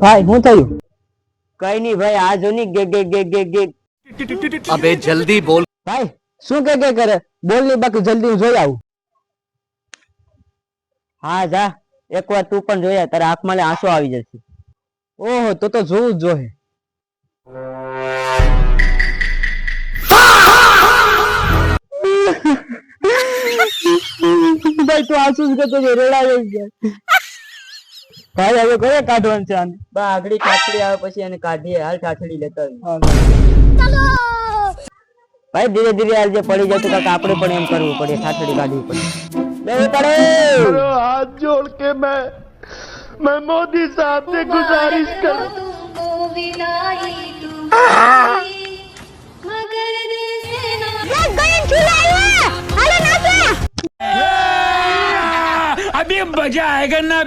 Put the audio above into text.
ભાઈ હું થયું? કઈ નઈ ભાઈ, આ જો ની ગે ગે ગે ગે ગે. अबे जल्दी बोल। ભાઈ શું કે કરે? બોલ ની, બાકી જલ્દી હું જોઈ આવું. હા જા, એકવાર તું પણ જોયા, તારા આંખમાં આંસુ આવી જશે. ઓહો, તો જોવું જ જોઈએ. ભાઈ તું આંસુ જ કરતો રેડાવે છે. ભાઈ હવે કયા કાઢવાનું છે આને? બા આગળી ઠાઠડી આવે પછી એને કાઢીએ. હાલ ઠાઠડી લેતા આવીએ. ભાઈ ધીરે ધીરે હાલ, જે પડી જતું કાકા આપણે પણ એમ કરવું પડે, ઠાઠડી કાઢવી પડે. हाथ जोड़ के मैं मोदी साहब से गुजारिश करूं अभी मजा आएगा ना।